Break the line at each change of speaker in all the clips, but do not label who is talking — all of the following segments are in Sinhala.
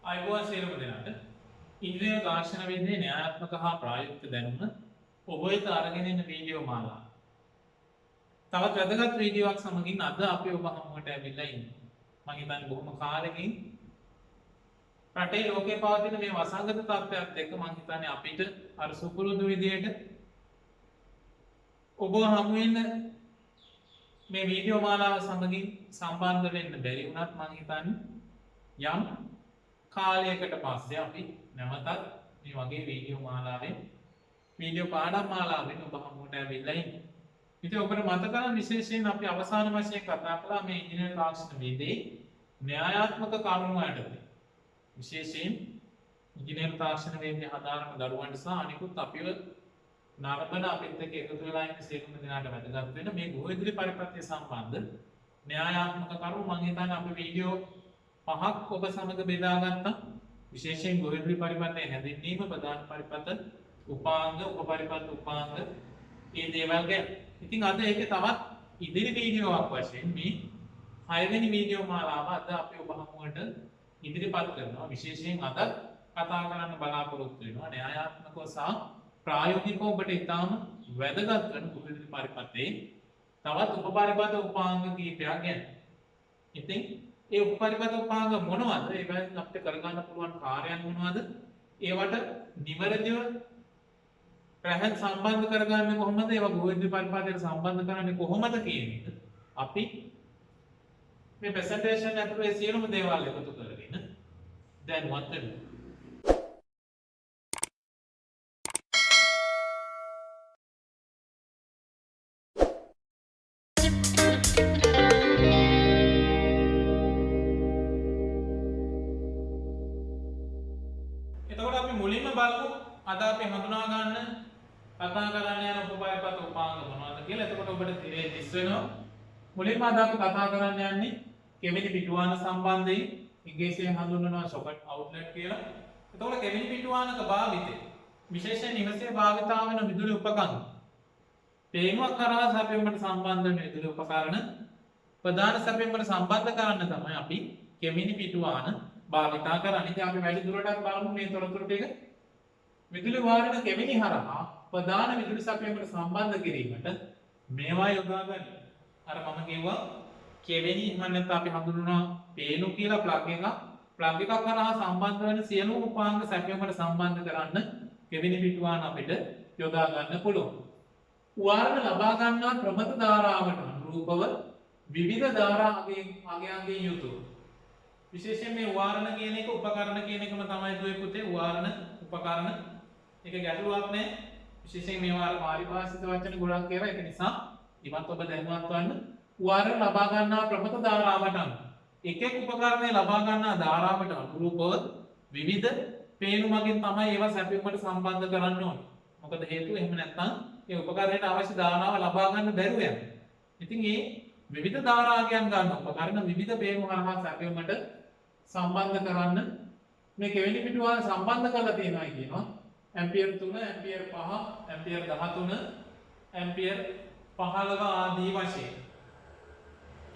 අයිබෝන් සියලුම දෙනාට ඉන්ද්‍රිය තාක්ෂණ විද්‍යාවේ න්‍යායාත්මක හා ප්‍රායෝගික දැනුම ඔබ වෙත අරගෙන එන වීඩියෝ මාලාව. තවත් වැදගත් වීඩියෝවක් සමගින් අද අපි ඔබ හමුවට ඇවිල්ලා ඉන්නේ. මම හිතන්නේ බොහොම කාලෙකින් රටේ ලෝකේ පවතින මේ වසංගත තත්ත්වයක් එක්ක මම හිතන්නේ අපිට අර සුපුරුදු විදියට ඔබ හමු වෙන මේ වීඩියෝ මාලාව සමගින් සම්බන්ධ වෙන්න බැරි වුණත් මම හිතන්නේ යම් කාලයකට පස්සේ අපි නැවතත් මේ වගේ වීඩියෝ මාලාවෙන් වීඩියෝ පාඩම් මාලාවෙන් ඔබ හමුවට ඇවිල්ලා ඉන්නේ. ඉතින් ඔබට මතක නම් විශේෂයෙන් අපි අවසාන වශයෙන් කතා කළා මේ ඉංජිනේරු තාක්ෂණ වේදේ න්‍යායාත්මක කරුණු යටතේ. විශේෂයෙන් ඉංජිනේරු තාක්ෂණ වේදේ හදාරන දරුවන්ට සහ අනිකුත් අපිව නරඹන අපිත් එක්ක එකතු වෙලා ඉන්න සියලුම දෙනාට වැදගත් වෙන මේ ගෘහ ඉදිරි පරිපත්‍ය සම්බන්ධ න්‍යායාත්මක කරුණු මම හිතන්නේ අපි වීඩියෝ 5ක් ඔබ සමග බෙදා ගත්තා. විශේෂයෙන් ගෘහ ඉදිරි පරිපත්‍ය හැඳින්වීම ප්‍රධාන පරිපත්‍ය උපාංග උපපරිපත්‍ය උපාංග මේ දේවල් ගැන. ඉතින් අද ඒකේ තවත් ඉදිරි වීඩියෝවක් වශයෙන් මේ 6 වෙනි වීඩියෝ මාලාව අද අපි ඔබ හමුවට ඉදිරිපත් කරනවා. විශේෂයෙන් අද කතා කරන්න බලාපොරොත්තු වෙනවා න්‍යායාත්මකව සහ ප්‍රායෝගිකව ඔබට ඉතාම වැදගත් වෙන ගෘහ ඉදිරි පරිපත්‍යයේ තවත් උපපරිපත්‍ය උපාංග කීපයක් ගැන. ඉතින් ඒ උපපරිපත්‍ය උපාංග මොනවද? ඒවෙන් අපිට කරගන්න පුළුවන් කාර්යයන් මොනවද? ඒවට නිවැරදිව රැහන් සම්බන්ධ කරගන්නේ කොහොමද? ඒවා ගෘහ ඉදිරි පරිපත්‍යයට සම්බන්ධ කරන්නේ කොහොමද කියන එක අපි මේ ප්‍රසන්ටේෂන් ඇතුලේ සියලුම දේවල් එකතු කරගෙන දැන්වත් වෙනවා. එතකොට අපි මුලින්ම බලමු අද අපි හඳුනා ගන්න කතා කරන්න යන උපපරිපත්‍ය උපාංග මොනවද කියලා. එතකොට ඔබට තීරේ දිස් වෙනවා. මුලින්ම අද අපි කතා කරන්න යන්නේ කෙවිලි පිටුවාන සම්බන්ධයෙන් ඉංග්‍රීසියෙන් හඳුන්වනවා සොකට් අවුට්ලට් කියලා. එතකොට කෙවිලි පිටුවානක භාවිතය විශේෂයෙන් නිවසේ භාවිතා වෙන විදුලි උපකරණ පේනුවක් කරා සැපයීමට සම්බන්ධ වෙන විදුලි උපකරණ ප්‍රධාන සැපයීමට සම්බන්ධ කරන්න තමයි අපි කෙවිලි පිටුවාන භාවිතා කරන්නේ. ඉතින් අපි වැඩි දුරටත් බලමු මේ තොරතුරු ටික. විදුලි වාරණ කෙවිලි හරහා ප්‍රධාන විදුලි සැපයීමට සම්බන්ධ කිරීමට මේවා යොදා ගන්න. අර මම කිව්වා කෙවිලි එහෙම නැත්නම් අපි හඳුන්වනවා පේනු කියලා ප්ලග් එකක් කරහා සම්බන්ධ වෙන සියලුම උපාංග සැපයීමට සම්බන්ධ කරන්න කෙවිලි පිටුවාන අපිට යොදා ගන්න පුළුවන්. වාරණ ලබා ගන්නා ප්‍රමත ධාරාවට අනුරූපව විවිධ ධාරා අගයන්ගෙන් යුතුව. විශේෂයෙන් මේ වාරණ කියන එක උපකරණ කියන එකම තමයි දුවේ පුතේ වාරණ උපකරණ. ඒක ගැටලුවක් නෑ. විශේෂයෙන් මේවා පාරිභාෂික වචන ගොඩක් ඒවා ඒක නිසා ඉවත් ඔබ දැනුවත් වන්න. වාරණ ලබා ගන්නා ප්‍රමත ධාරාවට අනුව එක එක් උපකරණය ලබා ගන්නා ධාරාවට අනුරූපව විවිධ පේනු මගින් තමයි ඒවා සැපයීමට සම්බන්ධ කරන්න ඕනේ. මොකද හේතුව එහෙම නැත්නම් ඒ උපකරණයට අවශ්‍ය ධාරාව ලබා ගන්න බැරුව යනවා. ඉතින් මේ විවිධ ධාරාගයන් ගන්න උපකරණ විවිධ පේනු හරහා සැපයීමට සම්බන්ධ කරන්න මේ කෙවිලි පිටුවාන සම්බන්ධ කරලා තියෙනවා කියනවා. ඇම්පියර් 3, ඇම්පියර් 5, ඇම්පියර් 13, ඇම්පියර් 15 ආදී වශයෙන්.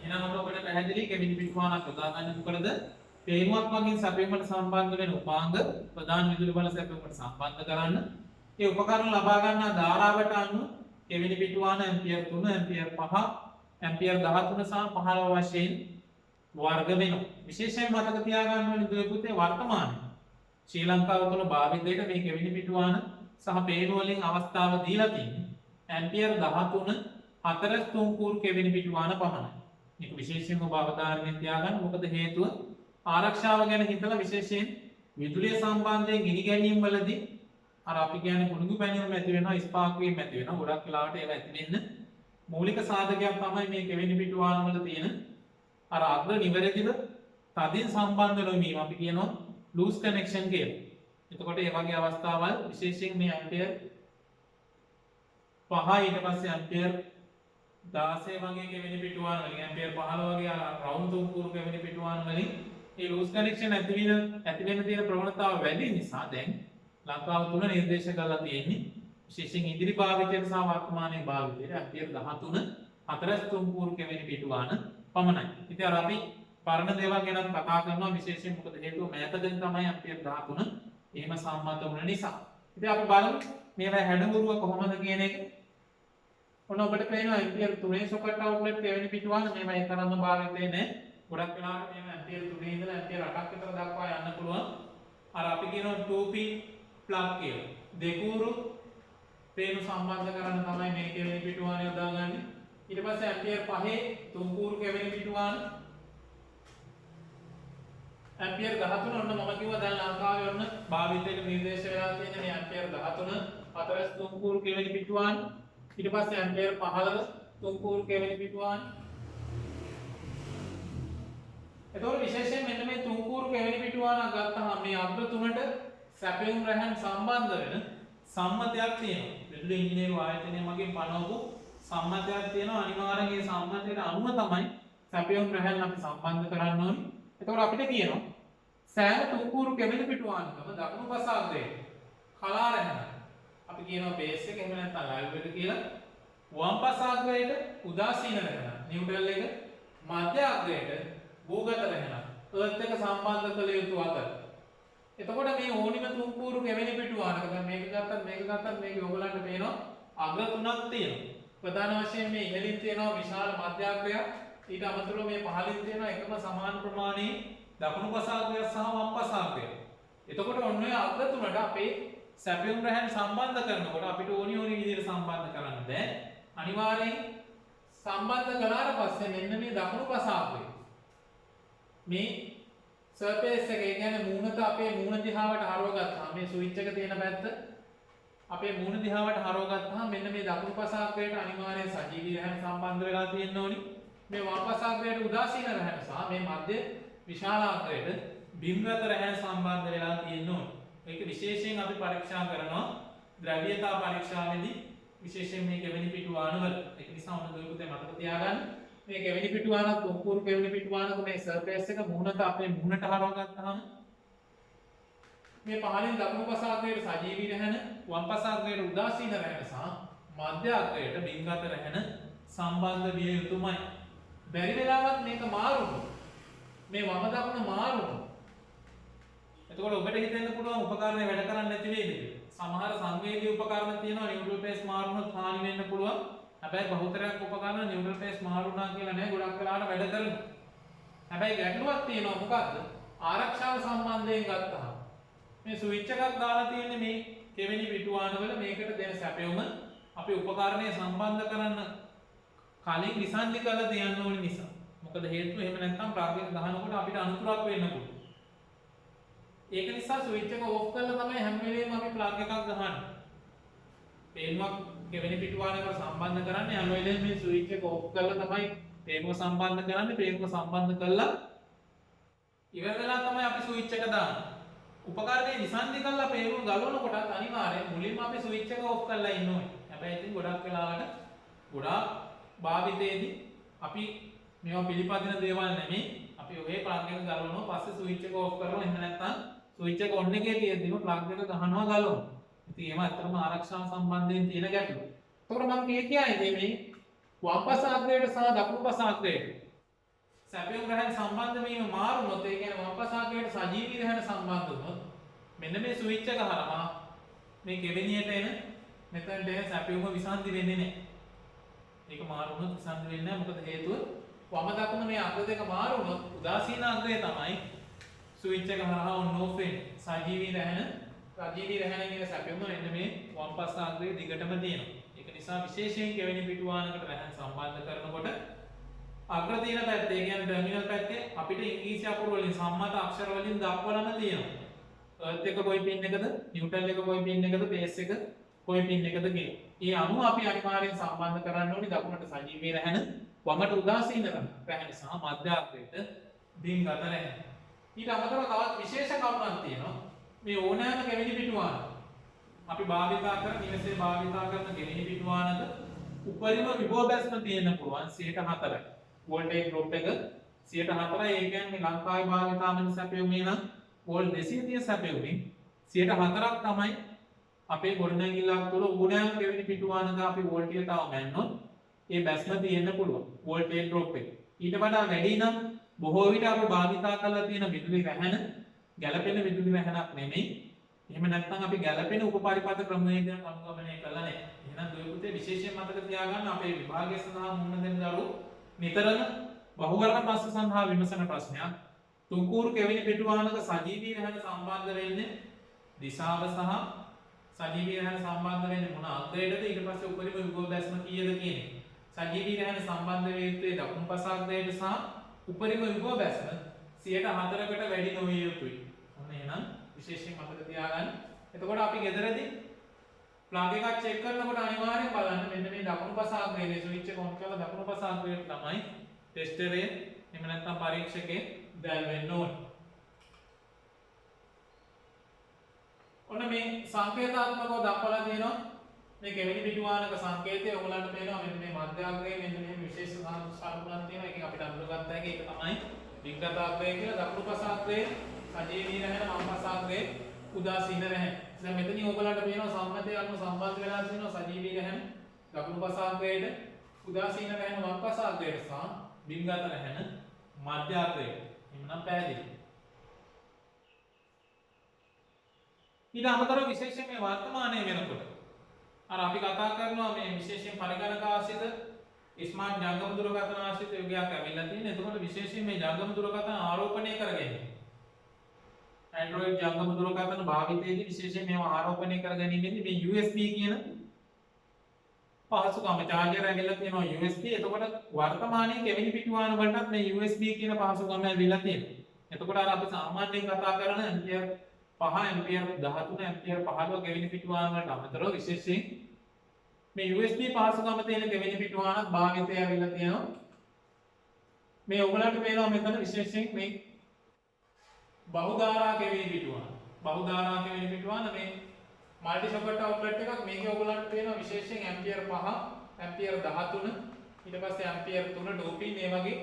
එහෙනම් ඔබට පැහැදිලි කෙවිලි පිටුවානක් යොදා ගන්න මොකද? පේනුවක් මගින් සැපයීමට සම්බන්ධ වෙන උපාංග ප්‍රධාන විදුලි බල සැපයීමට සම්බන්ධ කරන්න. ඒ උපකරණ ලබා ගන්නා ධාරාවට අනුව කෙවිලි පිටුවාන ඇම්පියර් 3, ඇම්පියර් 5, ඇම්පියර් 13 සහ 15 වශයෙන් වර්ග වෙනවා. විශේෂයෙන් මතක තියාගන්න ඕනේ දුවේ පුතේ වර්තමානයේ ශ්‍රී ලංකාව තුළ භාවිතයට මේ කෙවිලි පිටුවාන සහ පේනු වලින් අවස්ථාව දීලා තියෙන්නේ ඇම්පියර් 13 4/3 කූරු කෙවිලි පිටුවාන පමණයි. මේක විශේෂයෙන්ම ඔබ අවධානයෙන් තියාගන්න. මොකද හේතුව ආරක්ෂාව ගැන හිතලා විශේෂයෙන් විදුලිය සම්බන්ධයෙන් ගිනි ගැනීම් වලදී අර අපි කියන්නේ කුණුගු පැනීම ඇති වෙනවා, ස්පාර්ක් වීම ඇති වෙනවා. ගොඩක් වෙලාවට ඒවා ඇති වෙන්න මූලික සාධකයක් තමයි මේ කෙවිලි පිටුවාන වල තියෙන අර අග්‍ර නිවැරදිව තදින් සම්බන්ධ නොවීම අපි කියනවා ලූස් කනෙක්ෂන් කියලා. එතකොට මේ වගේ අවස්ථාවල් විශේෂයෙන් මේ ඇම්පියර් 5 ඊට පස්සේ ඇම්පියර් 16 වගේ කෙවිලි පිටුවාන වලින් ඇම්පියර් 15 වගේ රවුන්ඩ් 3 කූරු කෙවිලි පිටුවාන වලින් මේ ලූස් කනෙක්ෂන් ඇති වෙන තියෙන ප්‍රවණතාව වැඩි නිසා දැන් ලංකාව තුල නිර්දේශ කරලා තියෙන්නේ විශේෂයෙන් ඉදිරි භාවිතයට සහ වර්තමානයේ භාවිතයට ඇම්පියර් 13 4/3 කූරු කෙවිලි පිටුවාන පමණයි. ඉතින් අර අපි පරණ දේවල් ගැන කතා කරනවා විශේෂයෙන් මොකද හේතුව මෑතකදී තමයි ඇම්පියර් 13 එහෙම සම්මත වුණ නිසා. ඉතින් අපි බලමු මේවා හැඩගුරුව කොහොමද කියන එක. ඔන්න ඔබට පේනවා ඇම්පියර් 3 සොකට් අවුට්ලට් දෙවෙනි පිටුවන මේවා ඒ තරම්ම භාවිතේ නැහැ. ගොඩක් වෙලාවට මේවා ඇම්පියර් 3 ඉඳලා ඇම්පියර් 8ක් විතර දක්වා යන්න පුළුවන්. අර අපි කියනවා 2p ප්ලග් කියලා. දෙකූරු තේරු සම්බන්ධ කරන්න තමයි මේ කෙවෙනි පිටුවන යොදාගන්නේ. ඊට පස්සේ ඇම්පියර් 5 තුන්කූරු කෙවෙනි පිටුවන ඇම්පියර් 13 ඔන්න මම කිව්වා දැන් ලංකාවේ ඔන්න භාවිතයට නිර්දේශ වෙලා තියෙන මේ ඇම්පියර් 13 හතරස් තුන්කූරු කෙවෙනි පිටුවන ඊට පස්සේ ඇම්පියර් 15 තුන්කූරු කෙවෙනි පිටුවන. එතකොට විශේෂයෙන් මෙන්න මේ තුන්කූරු කෙවෙනි පිටුවන ගත්තාම මේ අග්‍ර තුනට සැපයුම් රැහන් සම්බන්ධ වෙන සම්මතයක් තියෙනවා. විදුලි ඉංජිනේරු ආයතනය මගින් පනවපු සම්මතයක් තියෙනවා. අනිවාර්යයෙන් මේ සම්මතයට අනුව තමයි සැපයුම් රැහන් අපි සම්බන්ධ කරන්න ඕනේ. එතකොට අපිට කියනවා සෑම තුන්කූරු කෙවෙනි පිටුවනකම දකුණු පස අග්‍රයේ කලා රැහන අපි කියනවා බේස් එක එහෙම නැත්නම් ලයිව් එක කියලා. වම් පස අග්‍රයට උදාසීන රැහන නියුට්‍රල් එක මධ්‍ය අග්‍රයට භූගත රැහන එර්ත් එක සම්බන්ධ කළ යුතු අතර. එතකොට මේ ඕනිම තුන්කූරු කෙවෙනි පිටුවනක දැන් මේක ගත්තත් මේක ඔයගලන්ට පේනවා අග්‍ර තුනක් තියෙනවා. ප්‍රධාන වශයෙන් මේ ඉහළින් තියෙනවා විශාල මධ්‍ය අග්‍රයක්. ඊට අමතරව මේ පහළින් තියෙනවා එකම සමාන ප්‍රමාණයේ දකුණු පස අග්‍රය සහ වම් පස අග්‍රය. එතකොට ඔන්න ඔය අග්‍ර තුනට අපේ සැපයුම් රැහන් සම්බන්ධ කරනකොට අපිට ඕනි විදිහට සම්බන්ධ කරන්න බෑ. අනිවාර්යෙන් සම්බන්ධ කළාට පස්සේ මෙන්න මේ දකුණු පස අග්‍රය මේ සර්ෆේස් එක කියන්නේ මූණත අපේ මූණ දිහාවට හරව ගත්තාම මේ ස්විච් එක තියෙන පැත්ත අපේ මූණ දිහාවට හරව ගත්තාම මෙන්න මේ දකුණු පස අග්‍රයට අනිවාර්යෙන් සජීවී රැහන් සම්බන්ධ වෙලා තියෙන්න ඕනි. මේ වම් පස අග්‍රයට උදාසීන රැහන සහ මේ මධ්‍ය විශාල අග්‍රයට බිම්ගත රැහන සම්බන්ධ වෙලා තියෙන්න ඕනේ. ඒක විශේෂයෙන් අපි පරීක්ෂා කරනවා ද්‍රව්‍යතා පරීක්ෂාවේදී විශේෂයෙන් මේ කෙවෙනි පිටුවාන වල. ඒක නිසා ඔන්න දුරුකුතේ මතක තියාගන්න. මේ කෙවෙනි පිටුවාන තුන්කූරු කෙවෙනි පිටුවානක මේ සර්ෆේස් එක මුහුණට අපේ මුහුණට හරව ගත්තාම මේ පහළින් දකුණු පස අග්‍රයට සජීවී රැහන වම් පස අග්‍රයට උදාසීන රැහන සහ මධ්‍ය අග්‍රයට බිම්ගත රැහන සම්බන්ධ විය යුතුමයි. බැරි වෙලාවත් මේක මාරු වුණොත් මේ වම දකුණ මාරු වුණොත් එතකොට ඔබට හිතෙන්න පුළුවන් උපකරණය වැඩ කරන්නේ නැති වෙයිද කියලා. සමහර සංවේදී උපකරණ තියෙනවා නියුට්‍රල් පේස් මාරු වුණොත් හානි වෙන්න පුළුවන්. හැබැයි බහුතරයක් උපකරණ නියුට්‍රල් පේස් මාරු වුණා කියලා නෑ ගොඩක් වෙලාවට වැඩ කරනවා. හැබැයි ගැටලුවක් තියෙනවා මොකද්ද? ආරක්ෂාව සම්බන්ධයෙන් ගත්තාම මේ ස්විච් එකක් දාලා තියෙන්නේ මේ කෙවෙනි පිටුවානවල මේකට දෙන සැපයුම අපි උපකරණය සම්බන්ධ කරන්න කලින් විසන්ධි කරලා තියන්න ඕනේ නිසා. මොකද හේතුව එහෙම නැත්නම් ප්ලග් එක ගහනකොට අපිට අනුතුරක් වෙන්න පුළුවන්. ඒක නිසා ස්විච් එක ඕෆ් කරලා තමයි හැම වෙලේම අපි ප්ලග් එකක් ගහන්නේ. පේනුවක් කෙවෙනි පිටුවානකට සම්බන්ධ කරන්නේ හැම වෙලේම මේ ස්විච් එක ඕෆ් කරලා තමයි පේනුව සම්බන්ධ කරන්නේ. පේනුව සම්බන්ධ කළා ඉවර වෙලා තමයි අපි ස්විච් එක දාන්නේ. උපකරණේ විසන්ධි කරලා පේනුව ගලවනකොටත් අනිවාර්යෙන් මුලින්ම අපි ස්විච් එක ඕෆ් කරලා ඉන්න ඕනේ. හැබැයි ඉතින් ගොඩක් වෙලාවට ගොඩාක් භාවිතයේදී අපි මේවා පිළිපදින දේවල් නෙමෙයි. අපි ඔය ප්ලග් එක ගලවනවා පස්සේ ස්විච් එක ඕෆ් කරනවා. එහෙම නැත්නම් ස්විච් එක ඔන් එකේ තියෙද්දිම ප්ලග් එක ගහනවා ගලවනවා. ඉතින් ඒව ඇත්තටම ආරක්ෂාව සම්බන්ධයෙන් තියෙන ගැටලු. ඒතකොට මම කියන්නේ මේ වම් පස අග්‍රයට සහ දකුණු පස අග්‍රයට සැපයුම් රැහන් සම්බන්ධ වීම මාරු වුණොත් ඒ කියන්නේ වම් පස අග්‍රයට සජීවී රැහන සම්බන්ධ වුණොත් මෙන්න මේ ස්විච් එක හරහා මේ කෙවෙනියට එන මෙතනට එන සැපයුම විසන්ධි වෙන්නේ නැහැ. ඒක මාරු වුණොත් විසන්ධි වෙන්නේ නැහැ. මොකද හේතුව වම දකුණ මේ අග්‍ර දෙක මාරු වුණොත් උදාසීන අග්‍රය තමයි ස්විච් එක හරහා ඔන් ඕෆ් වෙන්නේ. සජීවී රැහන කියන සැපයුම එන්න මේ වම් පස අග්‍රයේ දිගටම තියෙනවා. ඒක නිසා විශේෂයෙන් කෙවෙනි පිටුවානකට රැහන් සම්බන්ධ කරනකොට අග්‍ර තියෙන පැත්තේ කියන්නේ ටර්මිනල් පැත්තේ අපිට ඉංග්‍රීසි අකුරු වලින් සම්මත අක්ෂර වලින් දක්වලම තියෙනවා. එර්ත් එක කොයි පින් එකද, නියුට්‍රල් එක කොයි පින් එකද, බේස් එක කොයි පින් එකද කියලා. ඒ අනුව අපි අනිවාර්යෙන් සම්බන්ධ කරන්න ඕනි දකුණට සජීවී රැහන, වමට උදාසීන රැහන සහ මධ්‍ය අග්‍රයට බිම්ගත රැහන. ඊට අමතරව තවත් විශේෂ කරුණක් තියෙනවා. මේ ඕනෑම කෙවෙනි පිටුවාන අපි භාවිතා කරන නිවසේ භාවිතා කරන කෙවෙනි පිටුවානක උපරිම විභව බැස්ම තියෙන්න පුළුවන් 4%. වෝල්ටේජ් ඩ්‍රොප් එක 4%. ඒ කියන්නේ ලංකාවේ භාවිතා වෙන සැපයුමේ නම් වෝල්ට් 230 සැපයුමින් 4%ක් තමයි අපේ ගොඩනැගිල්ලක් තුළ ඕනෑම කෙවෙනි පිටුවානක අපි වෝල්ටේජ් තව මැන්නොත් ඒ බැස්ම තියෙන්න පුළුවන් වෝල්ටේජ් ඩ්‍රොප් එක. ඊට වඩා වැඩි නම් බොහෝ විට අපි භාවිතා කරලා තියෙන විදුලි රැහැන ගැළපෙන විදුලි රැහැනක් නෙමෙයි. එහෙම නැත්නම් අපි ගැළපෙන උපපරිපත ක්‍රමවේදයක් අනුගමනය කළා නැහැ. එහෙනම් දුවේ පුතේ විශේෂයෙන් මතක තියාගන්න අපේ විභාගය සඳහා මුහුණ දෙන දරුවෝ නිතරම බහුවර්ණ ප්‍රශ්න සඳහා විමසන ප්‍රශ්නයක්. තුන්කූරු කෙවිනි පිටුවාහනක සජීවී රැහැන සම්බන්ධ වෙන්නේ දිශාව සහ සජීවී රැහැන සම්බන්ධ වෙන්නේ මොන අග්‍රයටද? ඊට පස්සේ උපරිම විභව බැස්ම කීයද කියන්නේ. සජීවී රැහැන සම්බන්ධ වෙ යුත්තේ දකුණු පස අග්‍රයට සහ උපරිම විභව බැස්ම 104කට වැඩි නොවිය යුතුයි. ඔන්න එහෙනම් විශේෂයෙන් මතක තියාගන්න. එතකොට අපි ගෙදරදී ප්ලග් එකක් චෙක් කරනකොට අනිවාර්යෙන් බලන්න මෙන්න මේ දකුණු පස අග්‍රයේ ස්විච් එක ඔන් කරලා දකුණු පස අග්‍රයට තමයි ටෙස්ටරේ එහෙම නැත්නම් පරීක්ෂකේ දැල් වෙන්න ඕනේ. ඔන්න මේ සංකේතාත්මකව දක්වලා තියෙනවා. මේ කෙවිනි පිටුවාහනක සංකේතය ඔයගලන්ට පේනවා මෙන්න මේ මධ්‍ය අග්‍රයේ මෙන්න මේ විශේෂ සාධුණක් තියෙනවා. එකකින් අපිට අඳුරගත්ත එක ඒක තමයි විග්‍රත අග්‍රය කියලා. දකුණු පස අග්‍රයේ සජීවී රැහැන වම් පස අග්‍රයේ උදාසීන රැහැන. දැන් මෙතනින් ඔයගලන්ට පේනවා සම්මතය අනුව සම්බන්ධ වෙලා තියෙනවා සජීවී රැහැන දකුණු පස අග්‍රයට උදාසීන රැහැන වම් පස අග්‍රයට සහ විග්‍රත රැහැන මධ්‍ය අග්‍රයට. එහෙනම් පැහැදිලි. ඊට අමතරව විශේෂයෙන් මේ වර්තමානයේ වෙනකොට අර අපි කතා කරනවා මේ විශේෂයෙන් පරිගණක ආශ්‍රිත ස්මාර්ට් ජංගම දුරකථන ආශ්‍රිත යුගයක් ඇවිල්ලා තියෙනවා. එතකොට විශේෂයෙන් මේ ජංගම දුරකථන ආරෝපණය කරගන්නේ Android ජංගම දුරකථන භාවිතයේදී විශේෂයෙන් මේවා ආරෝපණය කරගැනීමේදී මේ USB කියන පහසුකම charger ඇවිල්ලා තියෙනවා USB. එතකොට වර්තමානයේ කෙවිනි පිටුවාහන වලටත් මේ USB කියන පහසුකම ඇවිල්ලා තියෙනවා. එතකොට අර අපි සාමාන්‍යයෙන් කතා කරන ඇම්පියර් 5 ඇම්පියර් 13 ඇම්පියර් 15 කෙවිනි පිටුවාහන වලට අමතරව විශේෂයෙන් මේ USB පහසුකම තියෙන කෙවිනි පිටුවාහනක් භාවිතය ඇවිල්ලා තියෙනවා. මේ ඔයගලන්ට පේනවා මෙතන විශේෂයෙන් මේ බහුධාරා කෙවිනි පිටුවාහන. බහුධාරා කෙවිනි පිටුවාහන මේ මල්ටි සොකට් අවුට්ලට් එකක්. මේකේ ඔයගලන්ට පේනවා විශේෂයෙන් ඇම්පියර් 5 ඇම්පියර් 13 ඊට පස්සේ ඇම්පියර් 3 ඩෝපින් මේ වගේ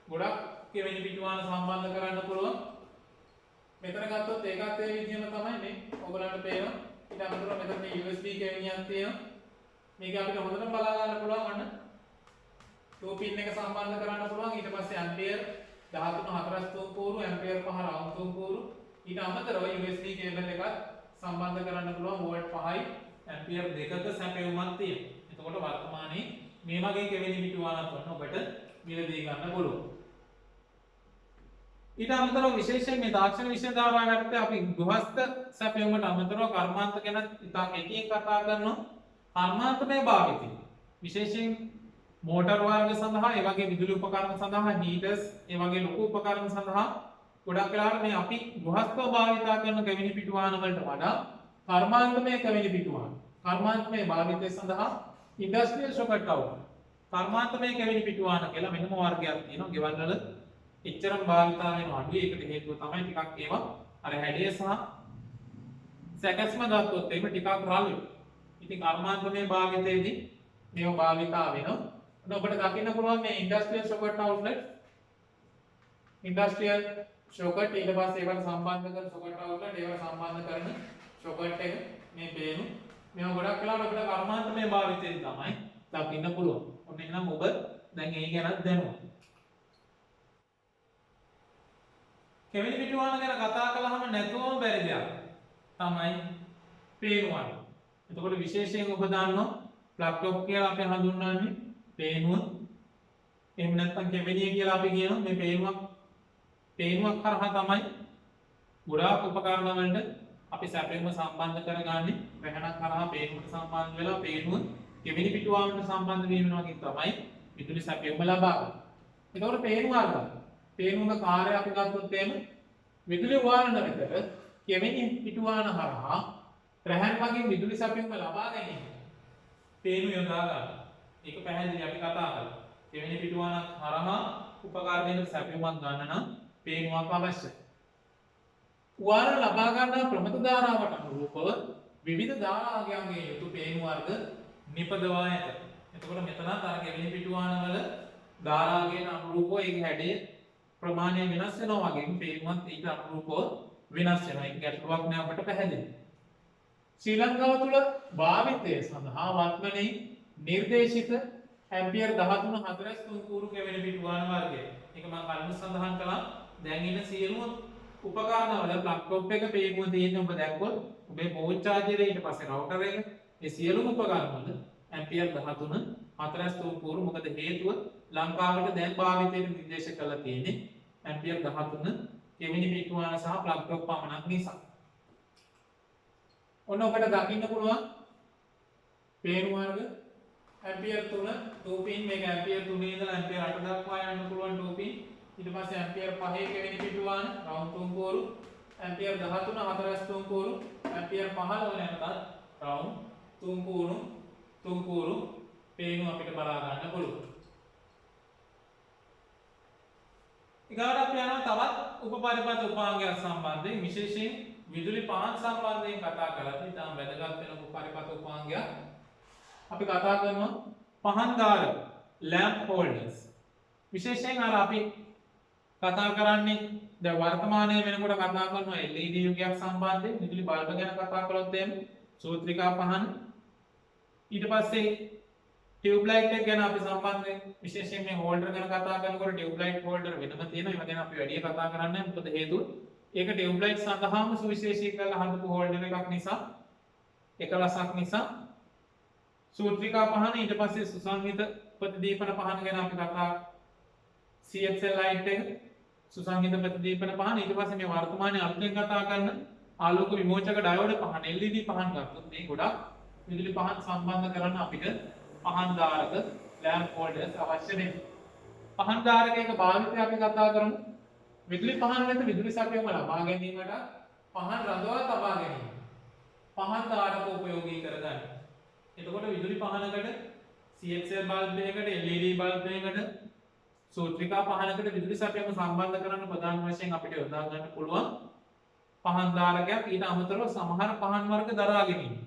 ගොඩක් කෙවිනි පිටුවාහන සම්බන්ධ කරන්න පුළුවන්. මෙතන ගත්තොත් ඒකත් ඒ විදිහම තමයි මේ ඔයගලන්ට පේනවා. ඊට අමතරව මෙතන මේ USB කෙවිනියක් තියෙනවා. මේක අපිට හොඳටම බලා ගන්න පුළුවන් අන්න 2 පින් එක සම්බන්ධ කරන්න පුළුවන්. ඊට පස්සේ ඇම්පියර් 13 හතරස් තුන්කූරු ඇම්පියර් 5 රවුම් තුන්කූරු ඊට අමතරව USB කේබල් එකත් සම්බන්ධ කරන්න පුළුවන්. වෝල්ට් 5යි ඇම්පියර් 2ක සැපයුමක් තියෙනවා. එතකොට වර්තමානයේ මේ වගේ කෙවිනි පිටුවාහනක් වන්න ඔබට මිලදී ගන්න පුළුවන්. ඊට අමතරව විශේෂයෙන් මේ තාක්ෂණ විශ්වවිද්‍යාල යටතේ අපි ගෘහස්ත සැපයුමට අමතරව කර්මාන්ත ගැන ඉතා කෙටියෙන් කතා කරනවා. කර්මාන්තමය භාවිතය විශේෂයෙන් මෝටර් වර්ග සඳහා ඒ වගේ විදුලි උපකරණ සඳහා හීටර්ස් ඒ වගේ ලොකු උපකරණ සඳහා ගොඩක් වෙලාවට මේ අපි ගෘහස්තව භාවිතා කරන කෙවිනි පිටුවාහන වලට වඩා කර්මාන්තමය කෙවිනි පිටුවාහන කර්මාන්තමය භාවිතය සඳහා ඉන්ඩස්ට්‍රියල් සොකට් අවුට් කර්මාන්තමය කෙවිනි පිටුවාහන කියලා වෙනම වර්ගයක් තියෙනවා. ගෙවල් වල එච්චරම භාවිතා වෙන අඩුයි. ඒකට හේතුව තමයි ටිකක් ඒවා අර හැඩය සහ සැකස්ම ගත්තොත් ඒක ටිකක් රළු. ඉතින් කර්මාන්තමය භාවිතයේදී මේව භාවිතා වෙනවා. ඔබට දකින්න පුළුවන් මේ industrial socket outlet industrial socket ඊට පස්සේ ඒවට සම්බන්ධ කරන සොකට් අවුට්ලට් ඒවට සම්බන්ධ කරන සොකට් එක මේ පේනු මේව ගොඩක් වෙලාවට අපිට කර්මාන්තමය භාවිතයෙන් තමයි දකින්න පුළුවන්. ඔන්න එහෙනම් ඔබ දැන් ඒ ගැනත් දැනුවා. කෙවිනි පිටුවාහන ගැන කතා කළාම නැතුවම බැරි දෙයක් තමයි පේනුවන. එතකොට විශේෂයෙන් ඔබ දන්නවා ප්ලග් ටොප් කියලා අපි හඳුන්වන්නේ පේනුව. එහෙම නැත්නම් කෙවිනිය කියලා අපි කියනවා මේ පේනුවක් කරහා තමයි ගොඩාක් උපකරණ වලට අපි සැපයුම සම්බන්ධ කරගන්නේ. රැහැනක් කරහා පේනුවට සම්බන්ධ වෙලා පේනුව කෙවිනි පිටුවාහනට සම්බන්ධ වීම වගේ තමයි විදුලි සැපයුම ලබා ගන්න. එතකොට පේනුව අරගන්න. පේනුවක කාර්යය අපි ගත්තොත් එහෙම විදුලි වාහන විතර කෙවිනි පිටුවාහන හරහා රැහැන් වගේ විදුලි සැපයුම ලබා ගැනීම පේනුව යොදා ගන්න. ඒක පැහැදිලි අපි කතා කළා. කෙවිනි පිටුවාහන හරහා උපකරණයකට සැපයුමක් ගන්න නම් පේනුවක් අවශ්‍යයි. වාර ලබා ගන්නා ප්‍රමිත ධාරාවට අනුරූපව විවිධ ධාරාගයන්ගේ යුතු පේනු වර්ග නිපදවා ඇත. එතකොට මෙතනත් අර කෙවිනි පිටුවාහන වල ධාරාගයන් අනුරූපව ඒක හැඩය ප්‍රමාණය වෙනස් වෙනවා වගේම පේනුවත් ඊට අනුරූපව වෙනස් වෙනවා. ඒක ගැටලුවක් නෑ අපට පැහැදිලි. ශ්‍රී ලංකාව තුළ භාවිතය සඳහා වර්තමානයේ නිර්දේශිත ඇම්පියර් 13 4 තුන්කූරු කෙවිනි පිටුවාහන වර්ගය. ඒක මම කලින් සඳහන් කළා. දැන් ඉන්න සියලුම උපකරණ වල ප්ලග් ටොප් එක පේමුව තියෙන්නේ ඔබ දැක්කොත් ඔබේ ෆෝන් චාර්ජර් ඊට පස්සේ රවුටර් එක මේ සියලුම උපකරණ වල ඇම්පියර් 13 43 පුරු මොකද හේතුව ලංකාවට දැන් භාවිතයට නිර්දේශ කරලා තියෙන්නේ ඇම්පියර් 13 කෙවිනි පිටුවාන සහ ප්ලග් ටොප් පමණක් නිසා. ඔන්න ඔබට දකින්න පුළුවන් පේන වර්ග ඇම්පියර් 3 2 පින් මේක ඇම්පියර් 3 ඉඳලා ඇම්පියර් 8 දක්වා යන්න පුළුවන් 2 පින් ඊට පස්සේ ඇම්පියර් 5 කෙවෙනි පිටුවාන round 3 core ampere 13 4 core ampere 15 යනකත් රවුන්ඩ් 3 කෝරු පේනු අපිට බලා ගන්න පුළුවන්. ඊගාට අපි යනවා තවත් උපපරිපත උපාංගයක් සම්බන්ධයෙන් විශේෂයෙන් විදුලි පහන් සම්බන්ධයෙන් කතා කරද්දී තාම වැදගත් වෙන උපපරිපත උපාංගයක් අපි කතා කරනවා පහන් ධාරක ලැම්ප් හෝල්ඩර්ස්. විශේෂයෙන් අර අපි කතා කරන්නේ දැන් වර්තමානයේ වෙනකොට කතා කරනවා LED යුගයක් සම්බන්ධයෙන් විදුලි බල්බ ගැන කතා කළොත් එන්නේ සූත්‍රිකා පහන් ඊට පස්සේ ටියුබ් ලයිට් එක ගැන අපි සම්බන්ධයෙන් විශේෂයෙන් මේ හෝල්ඩර් ගැන කතා කරනකොට ටියුබ් ලයිට් හෝල්ඩර් වෙනම තියෙනවා. ඒවා ගැන අපි වැඩි කතා කරන්නේ නැහැ. මොකද හේතුව ඒක ටියුබ් ලයිට් සඳහාම සුවිශේෂී කරලා හදපු හෝල්ඩර් එකක් නිසා එකලසක් නිසා සූත්‍රිකා පහන ඊට පස්සේ සුසංහිත ප්‍රතිදීපන පහන ගැන අපි කතා CXL ලයිට් එක සුසංහිත ප්‍රතිදීපන පහන ඊට පස්සේ මේ වර්තමානයේ අලුතෙන් කතා කරන ආලෝක විමෝචක ඩයෝඩ් පහන LED පහන් ගත්තොත් මේ ගොඩක් විදුලි පහන් සම්බන්ධ කරන්න අපිට පහන් ධාරක ලැම්ප් හෝල්ඩර්ස් අවශ්‍ය වෙනවා. පහන් ධාරකයක භාවිතය අපි කතා කරමු. විදුලි පහන් වෙත විදුලි සැපයීම ලබා ගැනීමට පහන් රඳවා තබා ගැනීම. පහන් ධාරක උපයෝගී කරගන්න. එතකොට විදුලි පහනකට CXL බල්බ් එකකට LED බල්බ් එකකට සූත්‍රිකා පහනකට විදුලි සැපයීම සම්බන්ධ කරන්න ප්‍රධාන වශයෙන් අපිට යොදා ගන්න පුළුවන් පහන් ධාරකයක්. ඊට අමතරව සමහර පහන් වර්ග දරාගෙන ඉන්න.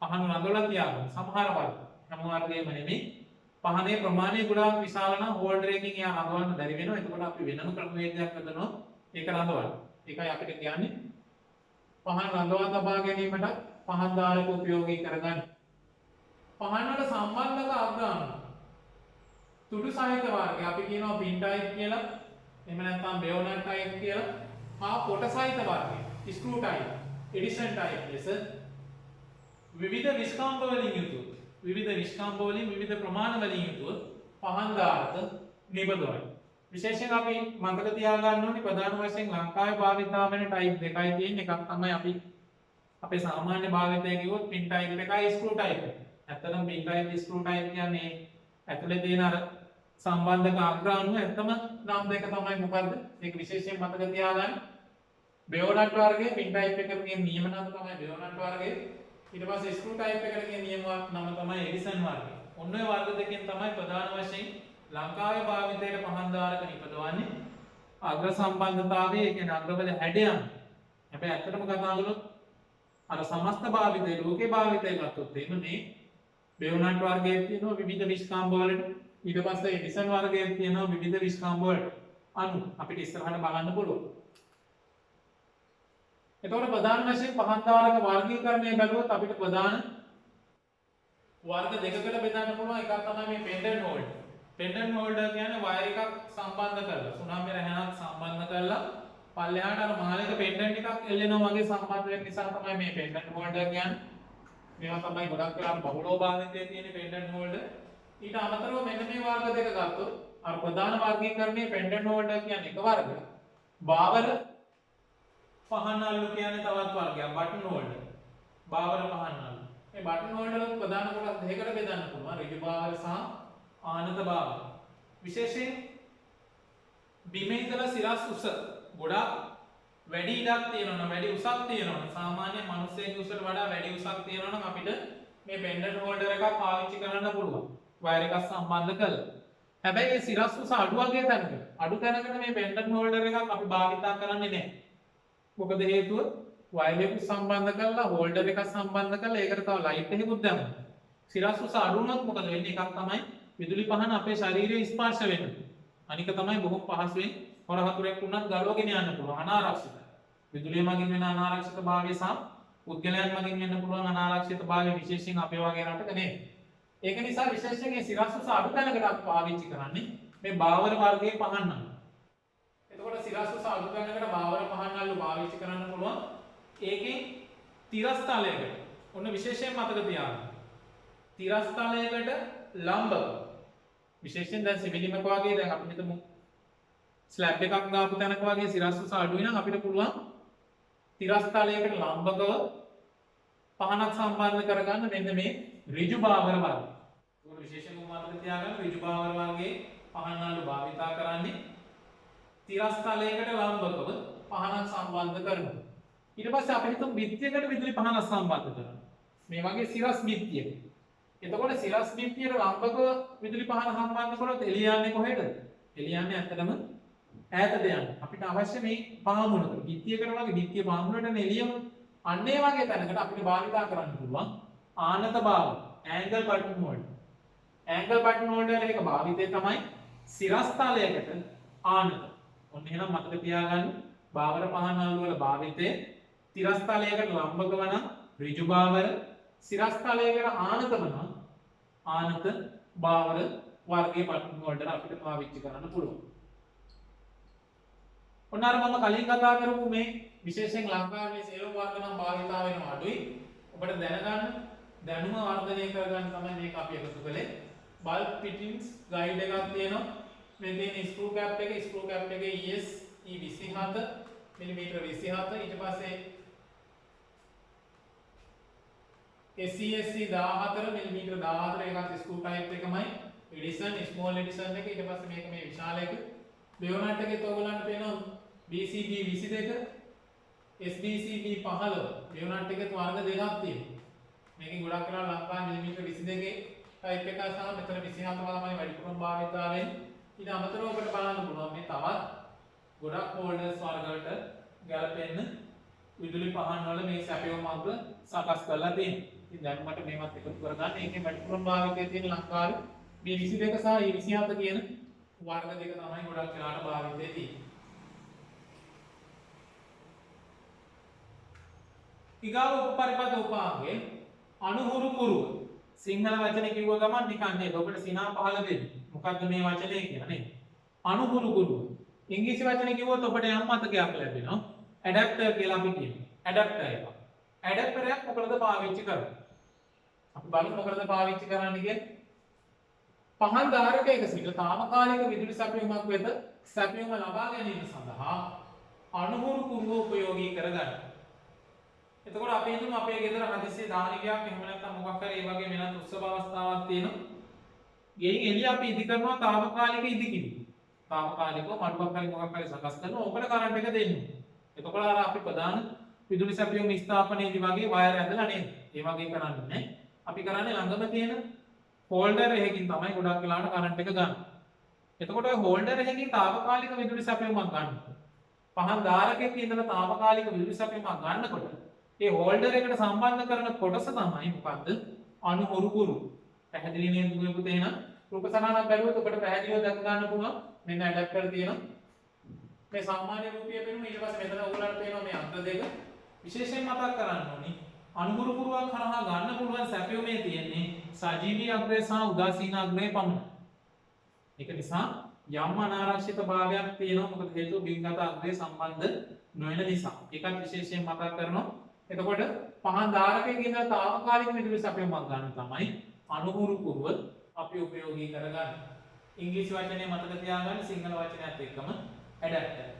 පහන් රඳවලා තියාගන්න. සමහර වර්ග හැම වර්ගයක්ම නෙමෙයි. පහනේ ප්‍රමාණය ගොඩාක් විශාල නම් හෝල්ඩර් එකකින් එයා රඳවන්න බැරි වෙනවා. එතකොට අපි වෙනම ක්‍රමවේදයක් හදනවා ඒක රඳවන්න. ඒකයි අපිට කියන්නේ පහන් රඳවා තබා ගැනීමට පහන් ධාරක උපයෝගී කරගන්න. පහන් වල සම්බන්ධක අග්‍රාණු තුඩු සහිත වර්ගය අපි කියනවා පින් ටයිප් කියලා. එහෙම නැත්නම් බෙයෝනට් ටයිප් කියලා. හා පොට සහිත වර්ගය ස්ක්‍රූ ටයිප්, එඩිසන් ටයිප් ලෙස විවිධ විස්කම්භ වලින් යුතුව විවිධ විස්කම්භ වලින් විවිධ ප්‍රමාණ වලින් යුතුව පහන් ධාරක නිබඳවයි. විශේෂයෙන් අපි මතක තියාගන්න ඕනේ ප්‍රධාන වශයෙන් ලංකාවේ භාවිතා වෙන ටයිප් දෙකයි තියෙන්නේ. එකක් තමයි අපි අපේ සාමාන්‍ය භාවිතය කිව්වොත් පින් ටයිප් එකයි ස්ක්‍රූ ටයිප් එක. ඇත්තටම පින් ටයිප් ස්ක්‍රූ ටයිප් කියන්නේ ඇතුලේ තියෙන අර සම්බන්ධක අග්‍රාණු ඇත්තම නම් දෙක තමයි මොකද්ද? ඒක විශේෂයෙන් මතක තියාගන්න. බෙයෝනට් වර්ගයේ පින් ටයිප් එකේ තියෙන නියම නම තමයි බෙයෝනට් වර්ගයේ. ඊට පස්සේ ස්ක්‍රූ ටයිප් එකට කියන නියම නම තමයි එඩිසන් වර්ගය. ඔන්න ඔය වර්ග දෙකෙන් තමයි ප්‍රධාන වශයෙන් ලංකාවේ භාවිතයට පහන් ධාරක නිපදවන්නේ. අග්‍ර සම්බන්ධතාවය ඒ කියන්නේ අග්‍රවල හැඩයන්. හැබැයි ඇත්තටම කතා කළොත් අර සමස්ත භාවිතය ලෝකේ භාවිතය ගත්තොත් එහෙම මේ බෙයෝනට් වර්ගයේ තියෙනවා විවිධ විස්කම්භ වලට. ඊට පස්සේ එඩිසන් වර්ගයේ තියෙනවා විවිධ විස්කම්භ වලට. අනු අපිට ඉස්සරහට බලන්න පුළුවන්. එතකොට ප්‍රධාන වශයෙන් පහන් ධාරක වර්ගීකරණය බැලුවොත් අපිට ප්‍රධාන වර්ග දෙකකට බෙදන්න පුළුවන්. එකක් තමයි මේ පෙන්ඩන්ට් හෝල්ඩර්. පෙන්ඩන්ට් හෝල්ඩර් කියන්නේ වයර් එකක් සම්බන්ධ කරලා සුනාමි රැහැනක් සම්බන්ධ කරලා පල්ලෙහාට අර මහලක පෙන්ඩන්ට් එකක් එල්ලෙනවා වගේ සම්බන්ධ වෙන නිසා තමයි මේ පෙන්ඩන්ට් හෝල්ඩර් කියන්නේ. මේවා තමයි ගොඩක් වෙලාවට බහුලව භාවිතයේ තියෙන පෙන්ඩන්ට් හෝල්ඩර්. ඊට අමතරව මෙන්න මේ වර්ග දෙක ගත්තොත් අර ප්‍රධාන වර්ගීකරණයේ පෙන්ඩන්ට් හෝල්ඩර් කියන්නේ එක වර්ගයක්. බාවර පහන් අල්ලු කියන්නේ තවත් වර්ගයක් බටන් හෝල්ඩර්. බාවර පහන් අල්ලු. මේ බටන් හෝල්ඩර් වල ප්‍රධාන කොටස් දෙකකට බෙදන්න පුළුවන්. ඍජු බාවර සහ ආනත බාවර. විශේෂයෙන් බිමේ ඉඳලා සිරස් උස ගොඩක් වැඩි ඉඩක් තියෙනවා නම් වැඩි උසක් තියෙනවා නම් සාමාන්‍ය මිනිස්සෙගේ උසට වඩා වැඩි උසක් තියෙනවා නම් අපිට මේ පෙන්ඩන්ට් හෝල්ඩර් එකක් පාවිච්චි කරන්න පුළුවන්. වයර් එකක් සම්බන්ධ කරලා. හැබැයි මේ සිරස් උස අඩු වගේ තැනක අඩු තැනකට මේ පෙන්ඩන්ට් හෝල්ඩර් එකක් අපි භාවිතා කරන්නේ නැහැ. මොකද හේතුව වයර් එක සම්බන්ධ කරලා හෝල්ඩර් එකක් සම්බන්ධ කරලා ඒකට තව ලයිට් එකකුත් දැම්මා. සිරස් උස අඩු වුණොත් මොකද වෙන්නේ? එකක් තමයි විදුලි පහන අපේ ශරීරයේ ස්පර්ශ වෙන්නේ. අනික තමයි බොහොම පහසුවෙන් හොර හතුරෙක් වුණත් ගලවගෙන යන්න පුළුවන් අනාරක්ෂිතයි. විදුලිය මගින් වෙන අනාරක්ෂිතභාවය සහ පුද්ගලයන් මගින් වෙන්න පුළුවන් අනාරක්ෂිතභාවය විශේෂයෙන් අපේ වගේ රටක නේ. ඒක නිසා විශේෂයෙන් මේ සිරස් උස අඩු තැනකට පාවිච්චි කරන්නේ මේ බාවර වර්ගයේ පහන් නම්. එතකොට සිරස්ව සාදු ගන්නකට බාවර පහන්නල්ලු පාවිච්චි කරන්න පුළුවන්. ඒකෙන් තිරස්තලයකට ඔන්න විශේෂයෙන් මතක තියාගන්න. තිරස්තලයකට ලම්බව විශේෂයෙන් දැන් සිවිලිමක වගේ දැන් අපි හිතමු ස්ලැබ් එකක් දාපු තැනක වගේ සිරස්ව අඩුයි නම් අපිට පුළුවන් තිරස්තලයකට ලම්බකව පහනක් සම්බන්ධ කරගන්න මෙන්න මේ ඍජු බාවර වර්ගය. ඒක විශේෂයෙන්ම මතක තියාගන්න ඍජු බාවර වර්ගයේ පහනල්ලු භාවිතා කරන්නේ තිරස්තලයකට ලම්බකව පහනක් සම්බන්ධ කරනවා. ඊට පස්සේ අපි හිතමු බිත්තියකට විදුලි පහනක් සම්බන්ධ කරනවා. මේ වගේ සිරස් බිත්තියක. එතකොට සිරස් බිත්තියට ලම්බකව විදුලි පහන සම්බන්ධ කරොත් එළියන්නේ කොහෙද? එළියන්නේ ඇත්තටම ඈතට යනවා. අපිට අවශ්‍ය මේ පාමුණක. බිත්තියකට වගේ බිත්තිය පාමුණටනේ එළියම. අන්න ඒ වගේ තැනකට අපිට භාවිතා කරන්න පුළුවන් ආනත භාව, angle button holder. Angle button holder එක භාවිතය තමයි සිරස් තලයකට ආනත. ඔන්න එහෙනම් මතක තියාගන්න බාවර පහනල්ලු වල භාවිතය තිරස් තලයකට ලම්බකව නම් ඍජු බාවර, සිරස් තලයකට ආනත වන ආනත බාවර වර්ගයේ බටන් හෝල්ඩර් අපිට පාවිච්චි කරන්න පුළුවන්. ඔන්න අර මම කලින් කතා කරපු මේ විශේෂයෙන් ලංකාවේ මේ සේලෝ වර්ග නම් භාවිතා වෙනවා අඩුයි. ඔබට දැනගන්න දැනුම වර්ධනය කරගන්න තමයි මේක අපි එකතු කළේ. බල්බ් ෆිටින්ග්ස් ගයිඩ් එකක් තියෙනවා. මේ තියෙන ස්ක්‍රූ කැප් එක, ස්ක්‍රූ කැප් එකේ ES E27 මිලිමීටර 27 ඊට පස්සේ SESC 14 මිලිමීටර 14 එකත් ස්ක්‍රූ ටයිප් එකමයි. එඩිසන් ස්මෝල් එඩිසන් එක ඊට පස්සේ මේක මේ විශාල එක. බෙයොනට් එකේ ඔයගලන්ට පේනවා BCB 22 SBCB 15 බෙයොනට් එකේ වර්ග දෙකක් තියෙනවා. මේකේ ගොඩක් වෙලා ලංකාවේ මිලිමීටර 22 ටයිප් එක සහ මෙතන 27 තමයි වැඩිපුරම භාවිතා වෙන්නේ. ඊට අමතරව ඔබට බලන්න පුළුවන් මේ තවත් ගොඩක් හෝල්ඩර්ස් වර්ගවලට ගැලපෙන්න විදුලි පහන් වල මේ සැපයුම් අග සකස් කරලා තියෙනවා. ඉතින් දැන් මට මේවත් එකතු කරගන්න. ඒකේ වැඩිපුරම භාවිතය තියෙන ලංකාවේ මේ 22 සහ 27 කියන වර්ග දෙක තමයි ගොඩක් වෙලාට භාවිතයේ තියෙන්නේ. ඊගාව උපපරිපද උපාංගයේ අනුහුරු පුරුව. සිංහල වචනේ කිව්ව ගමන් නිකන් නේද ඔබට සිනා පහළ වෙන්නේ. මොකක්ද මේ වචනේ කියලා නේද? අනුහුරු පුරුව. ඉංග්‍රීසි වචනේ කිව්වොත් ඔබට යම් මතකයක් ලැබෙනවා. ඇඩැප්ටර් කියලා අපි කියනවා. ඇඩැප්ටර් එක. ඇඩැප්ටර් එක මොකටද පාවිච්චි කරන්නේ? අපි බලමු මොකටද පාවිච්චි කරන්නේ කියලා. පහන් ධාරකයක සිට తాමකාලික විදුලි සැපයුමක් වෙත සැපයුම ලබා ගැනීම සඳහා අනුහුරු පුරුව උපයෝගී කරගන්න. එතකොට අපි හිතමු අපේ ගෙදර හදිස්සියේ දානිකයක් එහෙම නැත්නම් මොකක් හරි ඒ වගේ වෙනත් උත්සව අවස්ථාවක් තියෙනවා. ගෙයින් එළිය අපි ඉදි කරනවා తాමකාලික ඉදිකිරි. తాමකාලිකව මඩුවක් හරි මොකක් හරි සකස් කරනවා. ඕකට කරන්ට් එක දෙන්න. එතකොට අර අපි ප්‍රධාන විදුලි සැපයුම ස්ථාපනයේදී වගේ වයර් ඇදලා නේද? ඒ වගේ කරන්නේ නැහැ. අපි කරන්නේ ළඟම තියෙන හෝල්ඩර් එකකින් තමයි ගොඩක් වෙලාවට කරන්ට් එක ගන්න. එතකොට ඔය හෝල්ඩර් එකකින් తాවකාලික විදුලි සැපයුමක් ගන්න. පහන් ධාරකයක ඉඳලා తాවකාලික විදුලි සැපයුමක් ගන්නකොට ඒ හෝල්ඩර් එකට සම්බන්ධ කරන කොටස තමයි මොකද්ද? අනුහුරු පුරුව. පැහැදිලි නේද දුවේ පුතේ එහෙනම්? රූප සටහනක් බැලුවොත් ඔබට පැහැදිලිව දැක ගන්න පුළුවන්. මෙන්න ඇඩැප්ටර් තියෙනවා. මේ සාමාන්‍ය රූපීය පෙනුම ඊට පස්සේ මෙතන ඔයගලන්ට පේනවා මේ අන්ත දෙක. විශේෂයෙන් මතක් කරන්න ඕනේ. අනුහුරු පුරුවක් කරහා ගන්න පුළුවන් සැපයුමේ තියෙන්නේ සජීවී අග්‍රය සහ උදාසීන අග්‍රය පමණයි. ඒක නිසා යම් අනාරක්ෂිත භාවයක් තියෙනවා. මොකද හේතුව බිම්ගත අග්‍රය සම්බන්ධ නොවන නිසා. ඒකත් විශේෂයෙන් මතක් කරනවා. එතකොට පහන් ධාරකයක ඉඳලා తాවකාලික විදුලි සැපයුමක් ගන්න තමයි අනුහුරු පුරුව අපි උපයෝගී කරගන්නේ. ඉංග්‍රීසි වචනේ මතක තියාගන්න සිංහල වචනයත් එක්කම ඇඩැප්ටර්